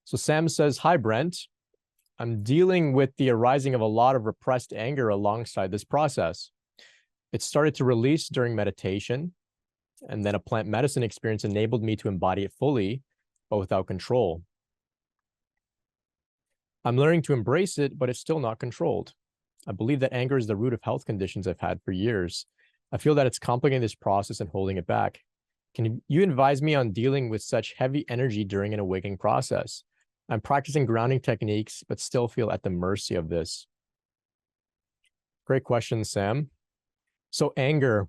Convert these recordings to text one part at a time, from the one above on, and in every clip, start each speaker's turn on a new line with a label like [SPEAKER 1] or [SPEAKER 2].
[SPEAKER 1] So Sam says, hi, Brent. I'm dealing with the arising of a lot of repressed anger alongside this process. It started to release during meditation, and then a plant medicine experience enabled me to embody it fully, but without control. I'm learning to embrace it, but it's still not controlled. I believe that anger is the root of health conditions I've had for years. I feel that it's complicating this process and holding it back. Can you advise me on dealing with such heavy energy during an awakening process? I'm practicing grounding techniques, but still feel at the mercy of this. Great question, Sam. So anger,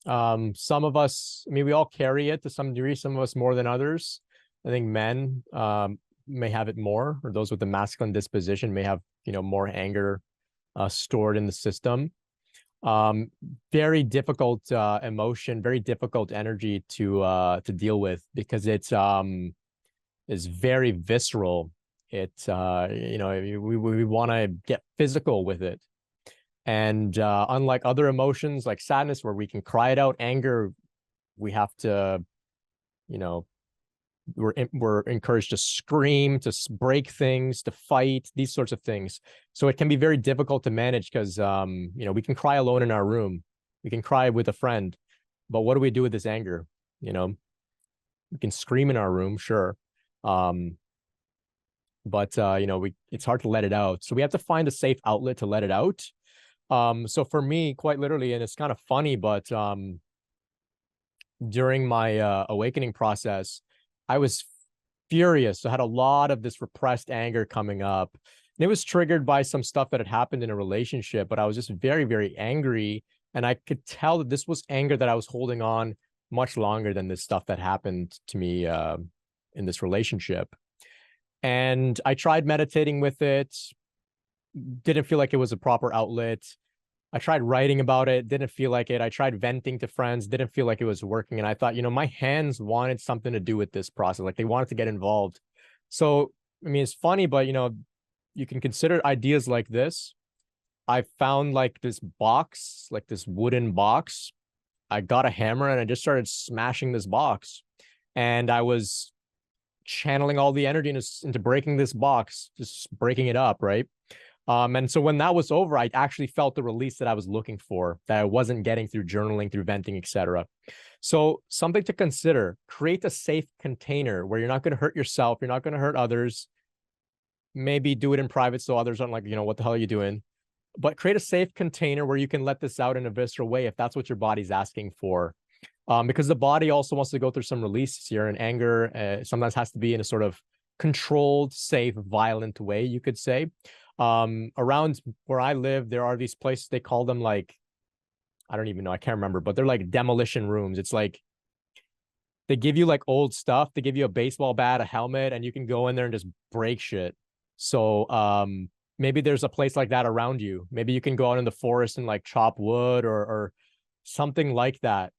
[SPEAKER 1] some of us, I mean, we all carry it to some degree, some of us more than others. I think men may have it more, or those with the masculine disposition may have, more anger stored in the system. Very difficult emotion, very difficult energy to deal with, because it's is very visceral. We want to get physical with it. And unlike other emotions like sadness, where we can cry it out, anger, we have to, we're encouraged to scream, to break things, to fight, these sorts of things. So it can be very difficult to manage because, we can cry alone in our room. We can cry with a friend. But what do we do with this anger? We can scream in our room, sure. But it's hard to let it out. So we have to find a safe outlet to let it out. So for me, quite literally, and it's kind of funny, but during my awakening process, I was furious. I had a lot of this repressed anger coming up. And it was triggered by some stuff that had happened in a relationship, but I was just very, very angry. And I could tell that this was anger that I was holding on much longer than this stuff that happened to me in this relationship. And I tried meditating with it. Didn't feel like it was a proper outlet. I tried writing about it, didn't feel like it. I tried venting to friends, didn't feel like it was working. And I thought, my hands wanted something to do with this process. Like they wanted to get involved. So, I mean, it's funny, but, you can consider ideas like this. I found like this box, like this wooden box. I got a hammer and I just started smashing this box. And I was channeling all the energy into breaking this box, just breaking it up, right? And so when that was over, I actually felt the release that I was looking for, that I wasn't getting through journaling, through venting, etc. So something to consider: create a safe container where you're not going to hurt yourself, you're not going to hurt others. Maybe do it in private so others aren't like, what the hell are you doing? But create a safe container where you can let this out in a visceral way if that's what your body's asking for. Because the body also wants to go through some releases here, and anger sometimes has to be in a sort of controlled, safe, violent way, you could say. Around where I live, there are these places, they call them like, I don't even know, I can't remember, but they're like demolition rooms. It's like they give you like old stuff. They give you a baseball bat, a helmet, and you can go in there and just break shit. So maybe there's a place like that around you. Maybe you can go out in the forest and like chop wood or something like that.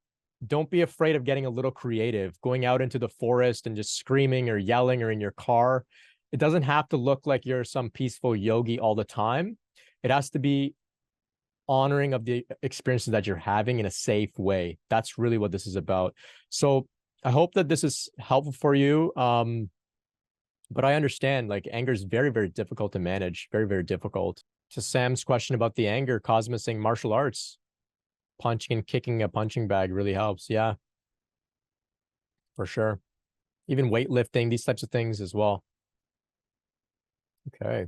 [SPEAKER 1] Don't be afraid of getting a little creative, going out into the forest and just screaming or yelling, or in your car. It doesn't have to look like you're some peaceful yogi all the time. It has to be honoring of the experiences that you're having in a safe way. That's really what this is about. So I hope that this is helpful for you. But I understand, like, anger is very, very difficult to manage. Very, very difficult. To Sam's question about the anger, Cosmo saying martial arts. Punching and kicking a punching bag really helps. Yeah, for sure. Even weightlifting, these types of things as well. Okay.